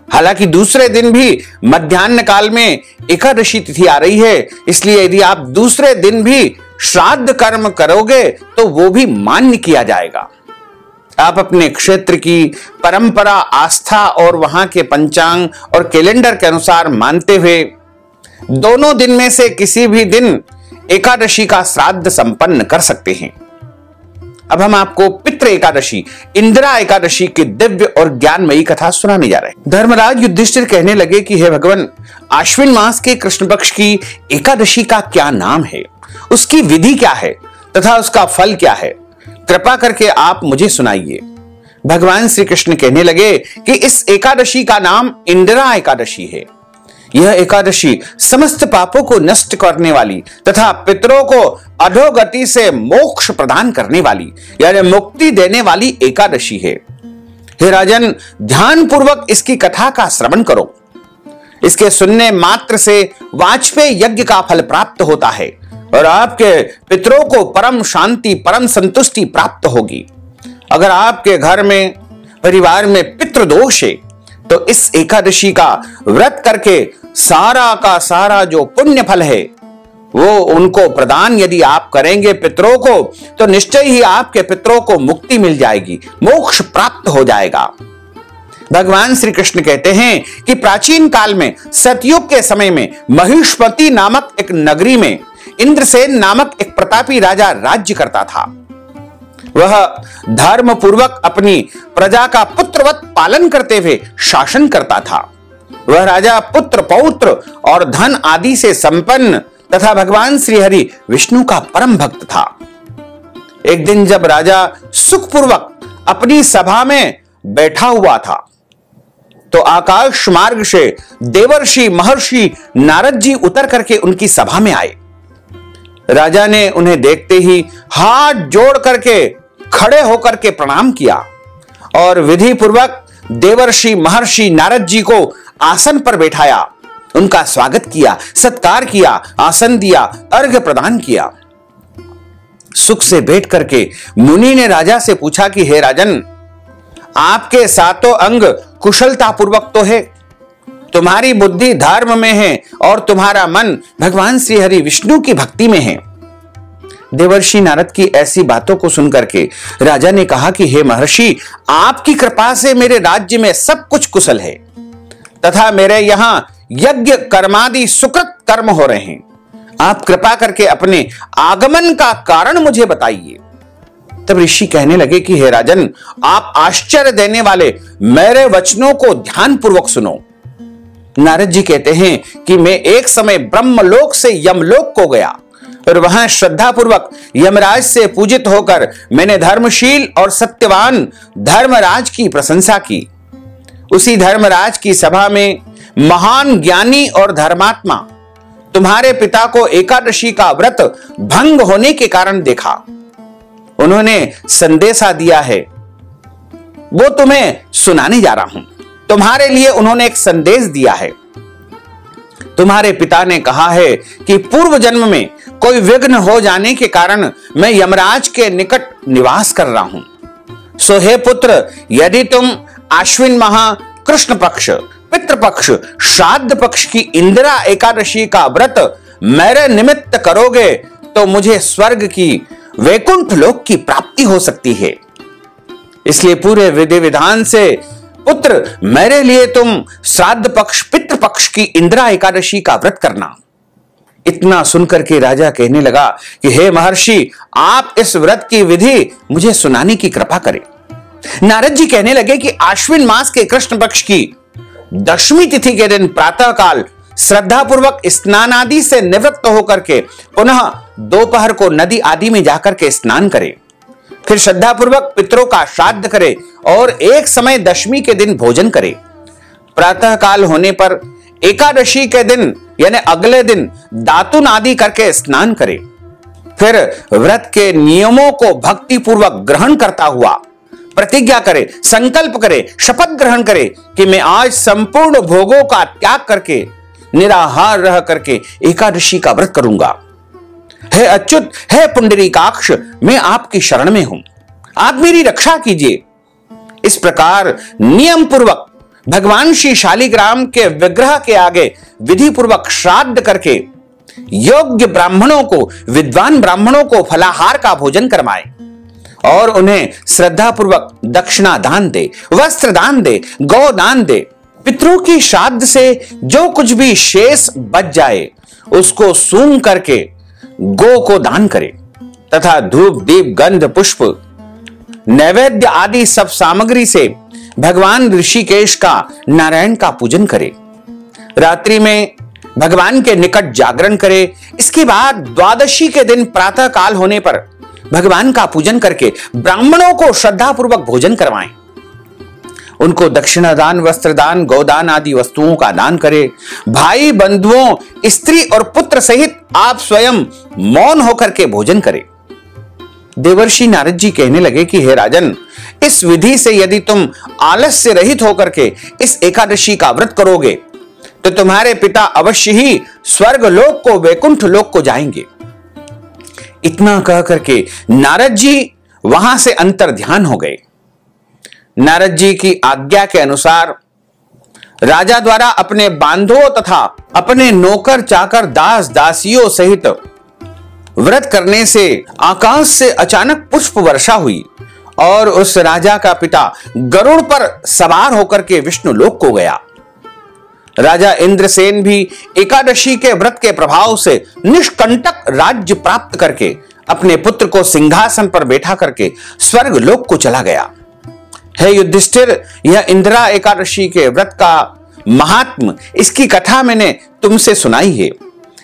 हालांकि दूसरे दिन भी मध्याह्न काल में एकादशी तिथि आ रही है, इसलिए यदि आप दूसरे दिन भी श्राद्ध कर्म करोगे तो वो भी मान्य किया जाएगा। आप अपने क्षेत्र की परंपरा, आस्था और वहां के पंचांग और कैलेंडर के अनुसार मानते हुए दोनों दिन में से किसी भी दिन एकादशी का श्राद्ध संपन्न कर सकते हैं। अब हम आपको पितृ एकादशी, इंदिरा एकादशी की दिव्य और ज्ञानमयी कथा सुनाने जा रहे हैं। धर्मराज युधिष्ठिर कहने लगे कि हे भगवान, आश्विन मास के कृष्ण पक्ष की एकादशी का क्या नाम है, उसकी विधि क्या है तथा उसका फल क्या है, कृपा करके आप मुझे सुनाइए। भगवान श्री कृष्ण कहने लगे कि इस एकादशी का नाम इंदिरा एकादशी है। यह एकादशी समस्त पापों को नष्ट करने वाली तथा पितरों को अधोगति से मोक्ष प्रदान करने वाली यानी मुक्ति देने वाली एकादशी है। हे राजन, ध्यान पूर्वक इसकी कथा का श्रवण करो। इसके सुनने मात्र से वाजपेय यज्ञ का फल प्राप्त होता है और आपके पितरों को परम शांति, परम संतुष्टि प्राप्त होगी। अगर आपके घर में, परिवार में पितृदोष है तो इस एकादशी का व्रत करके सारा का सारा जो पुण्य फल है वो उनको प्रदान यदि आप करेंगे पितरों को, तो निश्चय ही आपके पितरों को मुक्ति मिल जाएगी, मोक्ष प्राप्त हो जाएगा। भगवान श्री कृष्ण कहते हैं कि प्राचीन काल में सतयुग के समय में महिष्मती नामक एक नगरी में इंद्रसेन नामक एक प्रतापी राजा राज्य करता था। वह धर्म पूर्वक अपनी प्रजा का पुत्रवत पालन करते हुए शासन करता था। वह राजा पुत्र, पौत्र और धन आदि से संपन्न तथा भगवान श्री हरि विष्णु का परम भक्त था। एक दिन जब राजा सुखपूर्वक अपनी सभा में बैठा हुआ था तो आकाश मार्ग से देवर्षि महर्षि नारद जी उतर करके उनकी सभा में आए। राजा ने उन्हें देखते ही हाथ जोड़ करके खड़े होकर के प्रणाम किया और विधि पूर्वक देवर्षि महर्षि नारद जी को आसन पर बैठाया, उनका स्वागत किया, सत्कार किया, आसन दिया, अर्घ्य प्रदान किया। सुख से बैठ करके मुनि ने राजा से पूछा कि हे राजन, आपके सातों अंग कुशलता पूर्वक तो है, तुम्हारी बुद्धि धर्म में है और तुम्हारा मन भगवान श्री हरि विष्णु की भक्ति में है। देवर्षि नारद की ऐसी बातों को सुनकर के राजा ने कहा कि हे महर्षि, आपकी कृपा से मेरे राज्य में सब कुछ कुशल है तथा मेरे यहां यज्ञ कर्मादि सुकृत कर्म हो रहे हैं। आप कृपा करके अपने आगमन का कारण मुझे बताइए। तब ऋषि कहने लगे कि हे राजन, आप आश्चर्य देने वाले मेरे वचनों को ध्यान पूर्वक सुनो। नारद जी कहते हैं कि मैं एक समय ब्रह्मलोक से यमलोक को गया और वहां श्रद्धा पूर्वक यमराज से पूजित होकर मैंने धर्मशील और सत्यवान धर्मराज की प्रशंसा की। उसी धर्मराज की सभा में महान ज्ञानी और धर्मात्मा तुम्हारे पिता को एकादशी का व्रत भंग होने के कारण देखा। उन्होंने संदेशा दिया है, वो तुम्हें सुनाने जा रहा हूं। तुम्हारे लिए उन्होंने एक संदेश दिया है। तुम्हारे पिता ने कहा है कि पूर्व जन्म में कोई विघ्न हो जाने के कारण मैं यमराज के निकट निवास कर रहा हूं। सो हे पुत्र, यदि तुम आश्विन माह, कृष्ण पक्ष, पितृपक्ष, श्राद्ध पक्ष की इंदिरा एकादशी का व्रत मेरे निमित्त करोगे तो मुझे स्वर्ग की, वैकुंठ लोक की प्राप्ति हो सकती है। इसलिए पूरे विधि विधान से पुत्र, मेरे लिए तुम श्राद्ध पक्ष, पितृपक्ष की इंदिरा एकादशी का व्रत करना। इतना सुनकर के राजा कहने लगा कि हे महर्षि, आप इस व्रत की विधि मुझे सुनाने की कृपा करें। नारद जी कहने लगे कि आश्विन मास के कृष्ण पक्ष की दशमी तिथि के दिन प्रातः काल श्रद्धा पूर्वक स्नान आदि से निवृत्त होकर के पुनः दोपहर को नदी आदि में जाकर के स्नान करें, फिर श्रद्धा पूर्वक पितरों का श्राद्ध करे और एक समय दशमी के दिन भोजन करे। प्रातः काल होने पर एकादशी के दिन यानी अगले दिन दातुन आदि करके स्नान करे, फिर व्रत के नियमों को भक्ति पूर्वक ग्रहण करता हुआ प्रतिज्ञा करे, संकल्प करे, शपथ ग्रहण करे कि मैं आज संपूर्ण भोगों का त्याग करके निराहार रह करके एकादशी का व्रत करूंगा। हे अच्युत, हे पुंडरीकाक्ष, मैं आपकी शरण में हूं, आप मेरी रक्षा कीजिए। इस प्रकार नियम पूर्वक भगवान श्री शालिग्राम के विग्रह के आगे विधि पूर्वक श्राद्ध करके योग्य ब्राह्मणों को, विद्वान ब्राह्मणों को फलाहार का भोजन करवाए और उन्हें श्रद्धा पूर्वक दक्षिणा दान दे, वस्त्र दान दे, गौ दान दे। पितरों की श्राद्ध से जो कुछ भी शेष बच जाए उसको सूंघ करके गौ को दान करे तथा धूप, दीप, गंध, पुष्प, नैवेद्य आदि सब सामग्री से भगवान ऋषिकेश का, नारायण का पूजन करे। रात्रि में भगवान के निकट जागरण करे। इसके बाद द्वादशी के दिन प्रातः काल होने पर भगवान का पूजन करके ब्राह्मणों को श्रद्धा पूर्वक भोजन करवाएं, उनको दक्षिणा दान, वस्त्र दान, गोदान आदि वस्तुओं का दान करे। भाई बंधुओं, स्त्री और पुत्र सहित आप स्वयं मौन होकर के भोजन करें। देवर्षि नारद जी कहने लगे कि हे राजन, इस विधि से यदि तुम आलस्य रहित होकर के इस एकादशी का व्रत करोगे तो तुम्हारे पिता अवश्य ही स्वर्ग लोक को, वैकुंठ लोक को जाएंगे। इतना कह करके नारद जी वहां से अंतर ध्यान हो गए। नारद जी की आज्ञा के अनुसार राजा द्वारा अपने बांधवों तथा अपने नौकर चाकर, दास दासियों सहित व्रत करने से आकाश से अचानक पुष्प वर्षा हुई और उस राजा का पिता गरुड़ पर सवार होकर के विष्णु लोक को गया। राजा इंद्रसेन भी एकादशी के व्रत के प्रभाव से निष्कंटक राज्य प्राप्त करके अपने पुत्र को सिंहासन पर बैठा करके स्वर्ग लोक को चला गया। हे युधिष्ठिर, यह इंदिरा एकादशी के व्रत का महात्म, इसकी कथा मैंने तुमसे सुनाई है।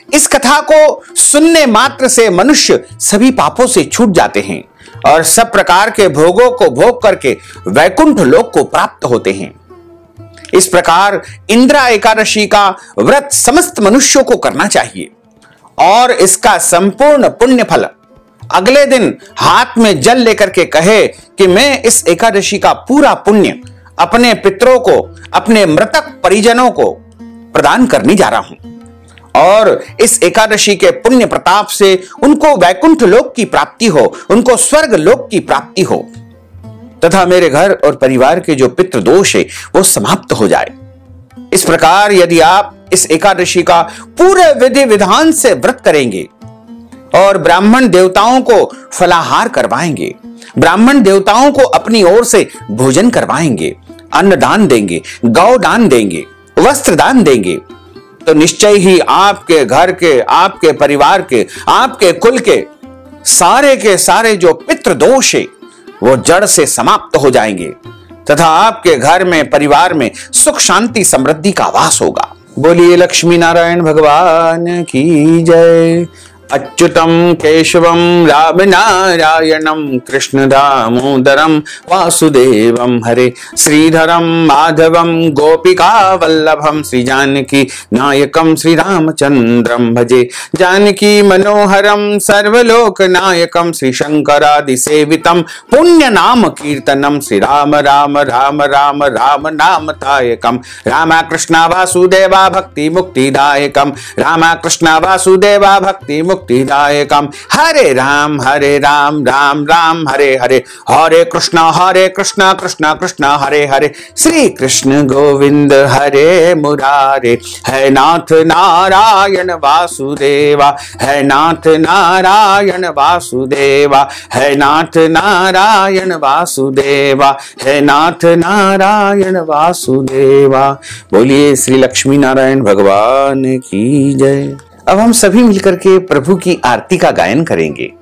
इस कथा को सुनने मात्र से मनुष्य सभी पापों से छूट जाते हैं और सब प्रकार के भोगों को भोग करके वैकुंठ लोक को प्राप्त होते हैं। इस प्रकार इंदिरा एकादशी का व्रत समस्त मनुष्यों को करना चाहिए और इसका संपूर्ण पुण्य फल अगले दिन हाथ में जल लेकर के कहे कि मैं इस एकादशी का पूरा पुण्य अपने पितरों को, अपने मृतक परिजनों को प्रदान करने जा रहा हूं और इस एकादशी के पुण्य प्रताप से उनको वैकुंठ लोक की प्राप्ति हो, उनको स्वर्ग लोक की प्राप्ति हो तथा मेरे घर और परिवार के जो पितृ दोष है वो समाप्त हो जाए। इस प्रकार यदि आप इस एकादशी का पूरे विधि विधान से व्रत करेंगे और ब्राह्मण देवताओं को फलाहार करवाएंगे, ब्राह्मण देवताओं को अपनी ओर से भोजन करवाएंगे, अन्न दान देंगे, गौ दान देंगे, वस्त्र दान देंगे, तो निश्चय ही आपके घर के, आपके परिवार के, आपके कुल के सारे जो पितृ दोष है वो जड़ से समाप्त हो जाएंगे तथा आपके घर में, परिवार में सुख शांति समृद्धि का वास होगा। बोलिए लक्ष्मी नारायण भगवान की जय। अच्युतं केशवं राम नारायणं कृष्ण दामोदरं वासुदेवं हरे श्रीधरं माधवं गोपिका वल्लभं श्री जानकी नायकं श्री रामचंद्रं भजे जानकी मनोहरं सर्वलोक नायकं श्री शंकरादि सेवितं पुण्य नाम कीर्तनं श्री राम राम राम राम राम नाम तायकं राम कृष्ण वासुदेवा भक्ति मुक्तिदायकं राम कृष्ण वासुदेवा भक्ति मुक्तिदायकं हरे राम राम राम हरे हरे हरे कृष्ण कृष्ण कृष्ण हरे हरे श्री कृष्ण गोविंद हरे मुरारे है नाथ नारायण वासुदेवा है नाथ नारायण वासुदेवा है नाथ नारायण वासुदेवा है नाथ नारायण वासुदेवा। बोलिए श्री लक्ष्मी नारायण भगवान की जय। अब हम सभी मिलकर के प्रभु की आरती का गायन करेंगे।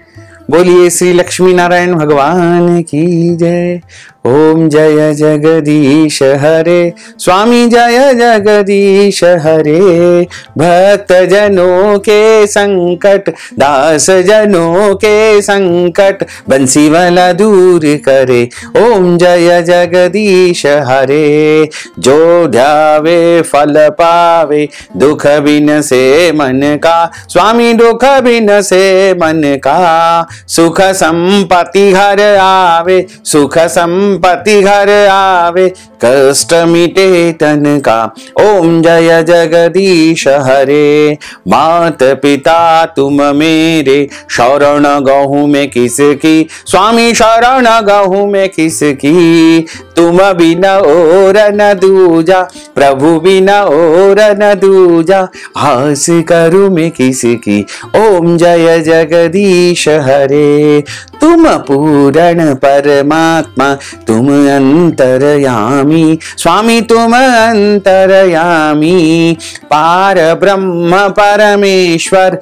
बोलिए श्री लक्ष्मी नारायण भगवान की जय। ओम जय जगदीश हरे स्वामी जय जगदीश हरे भक्त जनों के संकट दास जनों के संकट बंसी वाला दूर करे। ओम जय जगदीश हरे जो ध्यावे फल पावे दुख बिन से मन का स्वामी दुख बिन से मन का सुख संपत्ति घर आवे सुख संपत्ति घर आवे कष्ट मिटे तन का। ओम जय जगदीश हरे मात पिता तुम मेरे शरण गहूँ में किसकी स्वामी शरण गहूँ में किसकी तुम बिना और न दूजा प्रभु बिना और न दूजा आस करूँ मैं किसकी। ओम जय जगदीश हरे तुम पूर्ण परमात्मा तुम अंतरयामी स्वामी तुम अंतरयामी पार ब्रह्म परमेश्वर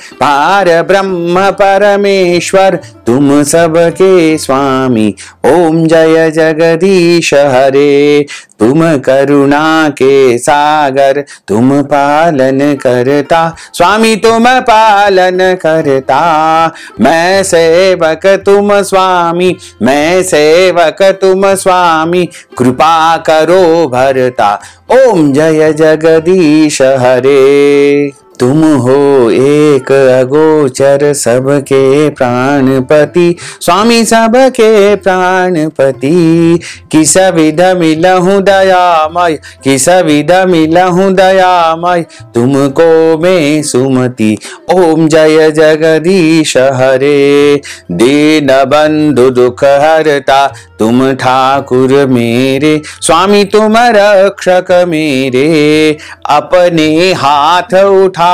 तुम सबके स्वामी। ओम जय जगदीश हरे तुम करुणा के सागर तुम पालन करता स्वामी तुम पालन करता मैं सेवक तुम स्वामी मैं सेवक तुम स्वामी कृपा करो भरता। ओम जय जगदीश हरे तुम हो एक अगोचर सबके प्राणपति स्वामी सबके प्राणपति किस विध मिलहूँ दयामय किस विध मिलहूँ दयामय तुमको मैं सुमति। ओम जय जगदीश हरे दीन बंधु दुख हरता तुम ठाकुर मेरे स्वामी तुम रक्षक मेरे अपने हाथ उठाओ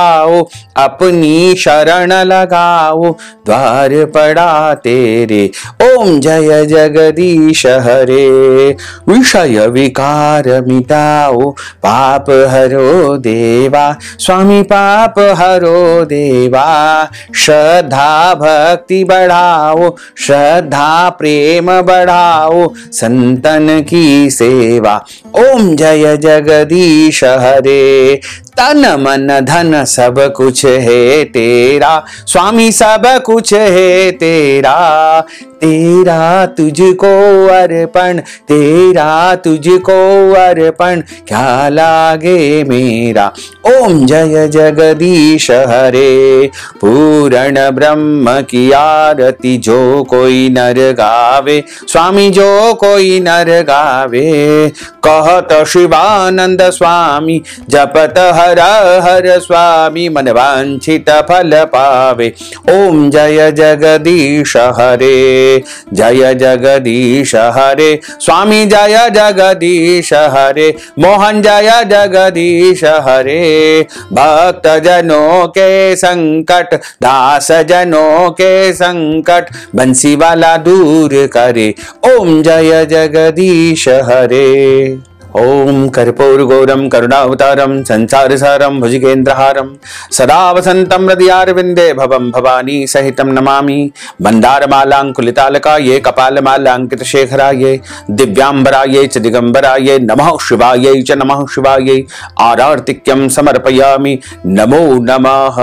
अपनी शरण लगाओ द्वार पड़ा तेरे। ओम जय जगदीश हरे विषय विकार मिटाओ पाप हरो देवा स्वामी पाप हरो देवा श्रद्धा भक्ति बढ़ाओ श्रद्धा प्रेम बढ़ाओ संतन की सेवा। ओम जय जगदीश हरे तन मन धन सब कुछ है तेरा स्वामी सब कुछ है तेरा तेरा तुझको अर्पण तेरा तुझको अर्पण क्या लागे मेरा। ओम जय जगदीश हरे पूर्ण ब्रह्म की आरती जो कोई नर गावे स्वामी जो कोई नर गावे कहत शिवानंद स्वामी जपत हर हर स्वामी मन वांछित फल पावे। ओम जय जगदीश हरे जय जगदीश हरे स्वामी जय जगदीश हरे मोहन जय जगदीश हरे भक्त जनों के संकट दास जनों के संकट बंसी वाला दूर करे। ओम जय जगदीश हरे ओम कर्पूरगौरम करुणावतारम संसारसारम भुजगेन्द्रहारम सदा वसंतम हृदयारविंदे भवम भवानी सहितम नमामि। मंदारमालांकुलितालकाये कपालमालांकितशेखराये दिव्यांबराये च दिगंबराये नमः शिवायै च नमः शिवायै आरार्तिक्यं समर्पयामि नमो नमः।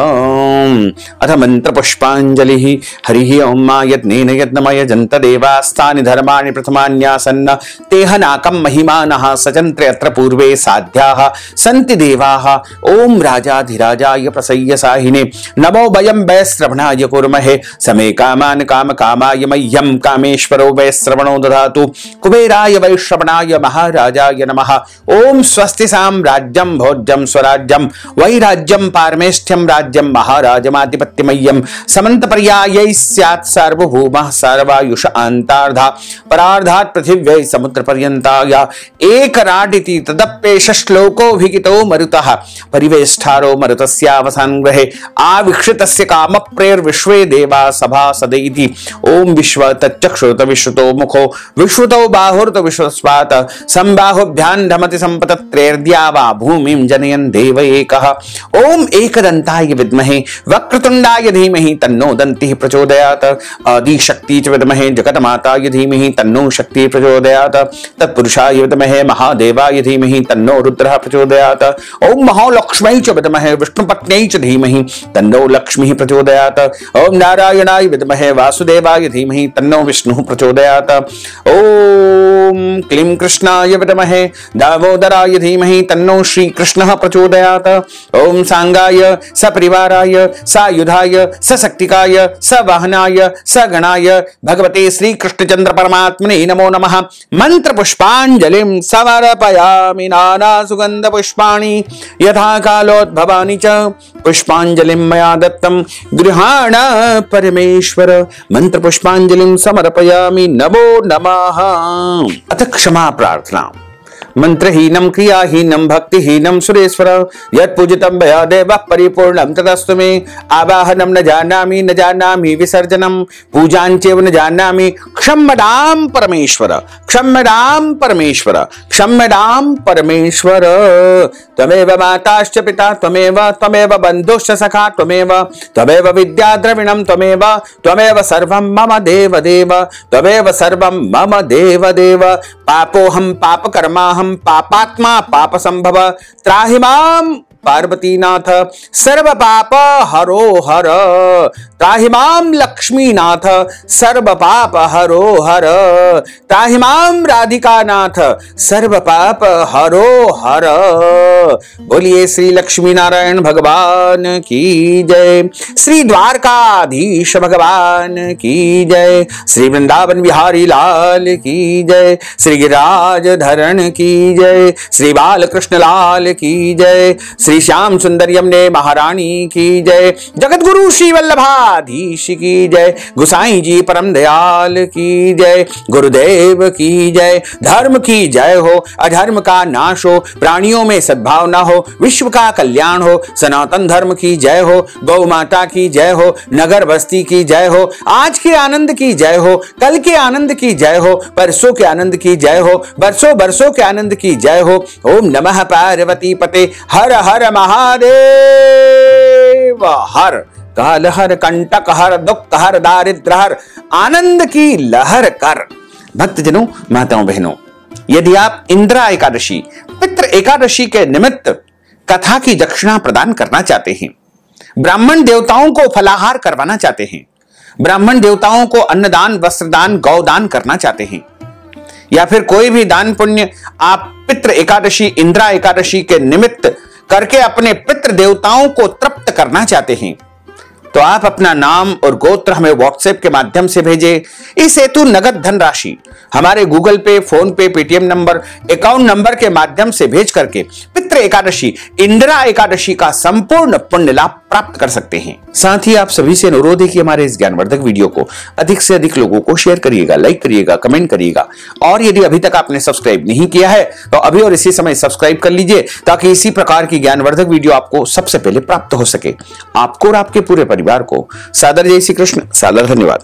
अथ मंत्र पुष्पांजलिः। हरिः ओम मा यज्ञेन यज्ञमय जन्त देवास्तानि धर्माणि प्रथमान्यासन्न तेह नाकं महिमानः सचन्त्रे अत्र पूर्वे साध्याः सन्ति देवाः। ओम राजाधिराजाय प्रसय्य साहिने नमो वयं वैश्रवणाय कुर्महे समे कामान् काम कामाय मह्यं कामेश्वरो वैश्रवणो दधातु कुबेराय वैश्रवणाय महाराजाय नमः। ओम स्वस्ति साम्राज्यं भोज्यं स्वराज्यं वैराज्यं पारमेष्ठ्यं राज्यं महाराजमाधिपत्यमय्यं समन्तपर्यायै स्यात् सार्वभौमः सर्वायुष अन्तार्धा परार्धात् पृथिव्यै समुद्रपर्यन्ताय एकराडिति तदप्येष श्लोकोऽभिहितो मरुतः परिवेष्टारो मरुतस्यावसान् ग्रहे आविक्षितस्य कामप्रेर्विश्वे देवा सभासदैति। ओम विश्व तच्चक्षुत विश्रुतो मुखो विश्रुतो बाहुर्त विश्वस्वात् संबाहुभ्यां धमति संपतत्रेर्द्या वा भूमिं जनयन् देव एकः। ओम एकदन्ताय विद्महे वक्रतुण्डाय धीमहि तन्नो दन्तिः प्रचोदयात् आदिशक्ति च विद्महे जगन्माताय धीमहि तन्नो शक्तिः प्रचोदयात् तत्पुरुषाय विद्महे महादेवाय धीमहि तन्नो रुद्रः प्रचोदयात्। ओम महालक्ष्म्यै च विद्महे विष्णुपत्न्यै च धीमहि तन्नो लक्ष्मीः प्रचोदयात्। ओम नारायणाय विद्महे वासुदेवाय धीमहि तन्नो विष्णुः प्रचोदयात्। ओम क्लीं कृष्णाय विद्महे दामोदराय धीमहि तन्नो श्रीकृष्णः प्रचोदयात्। ओम सांगाय सपरिवाराय सायुधाय सशक्तिकाय सवाहनाय सगणाय भगवते श्रीकृष्णचंद्र परमात्मने नमो नमः। मंत्र पुष्पांजलिं समर्पयामि नाना सुगंध पुष्पाणि यथा कालोद्भवानि च पुष्पांजलिं मया दत्तं गृहाण परमेश्वर। मंत्र पुष्पांजलिं समर्पयामि नमो नमः। अथ क्षमा प्रार्थना। मंत्रहीनं क्रियाहीनं भक्तिहीनं सुरेश्वर यत्पूजितं मया देवः परिपूर्णं तदस्तु मे। आवाहनं न जानामि विसर्जनं पूजाञ्चैव न जानामि क्षम्यतां परमेश्वर क्षम्यतां परमेश्वर क्षम्यतां परमेश्वर। त्वमेव माताश्च पिता त्वमेव बन्धुश्च सखा त्वमेव विद्या द्रविणं त्वमेव सर्वं मम देव त्वमेव सर्वं मम देव। पापोऽहं पापकर्माहं पापात्मा पाप संभव त्राहि मां पार्वतीनाथ सर्व पाप हरो हर। त्राहि मां लक्ष्मीनाथ सर्व पाप हरो हर। त्राहि मां राधिकानाथ सर्व पाप हरो हर। बोलिए श्री लक्ष्मी नारायण भगवान की जय। श्री द्वारकाधीश भगवान की जय। श्री वृंदावन बिहारी लाल की जय। श्री गिरिराज धरण की जय। श्री बालकृष्ण लाल की जय। श्री श्याम सुंदर यमुने महारानी की जय। जगत गुरु श्री वल्लभाधीश की जय। गुसाई जी परम दयाल की जय। गुरुदेव की जय। धर्म की जय हो अधर्म का नाश हो प्राणियों में सद्भावना हो विश्व का कल्याण हो। सनातन धर्म की जय हो गौ माता की जय हो नगर बस्ती की जय हो। आज के आनंद की जय हो कल के आनंद की जय हो परसों के आनंद की जय हो बरसों बरसों के आनंद की जय हो। ओम नमः पार्वती पते हर हर महादेव हर। काल हर कंटक हर दुख हर दारिद्र हर आनंद की लहर कर। भक्तजनों माताओं बहनों यदि आप इंदिरा एकादशी पितृ एकादशी के निमित्त कथा की दक्षिणा प्रदान करना चाहते हैं ब्राह्मण देवताओं को फलाहार करवाना चाहते हैं ब्राह्मण देवताओं को अन्नदान वस्त्रदान गौदान करना चाहते हैं या फिर कोई भी दान पुण्य आप पितृ एकादशी इंदिरा एकादशी के निमित्त करके अपने पितृ देवताओं को तृप्त करना चाहते हैं तो आप अपना नाम और गोत्र हमें व्हाट्सएप के माध्यम से भेजें। इस हेतु नगद धनराशि हमारे गूगल पे फोन पे पेटीएम नंबर अकाउंट नंबर के माध्यम से भेज करके पितृ एकादशी इंदिरा एकादशी का संपूर्ण पुण्य लाभ प्राप्त कर सकते हैं। साथ ही आप सभी से अनुरोध है कि हमारे इस ज्ञानवर्धक वीडियो को अधिक से अधिक लोगों को शेयर करिएगा लाइक करिएगा कमेंट करिएगा और यदि अभी तक आपने सब्सक्राइब नहीं किया है तो अभी और इसी समय सब्सक्राइब कर लीजिए ताकि इसी प्रकार की ज्ञानवर्धक वीडियो आपको सबसे पहले प्राप्त हो सके। आपको और आपके पूरे परिवार को सादर जय श्री कृष्ण सादर धन्यवाद।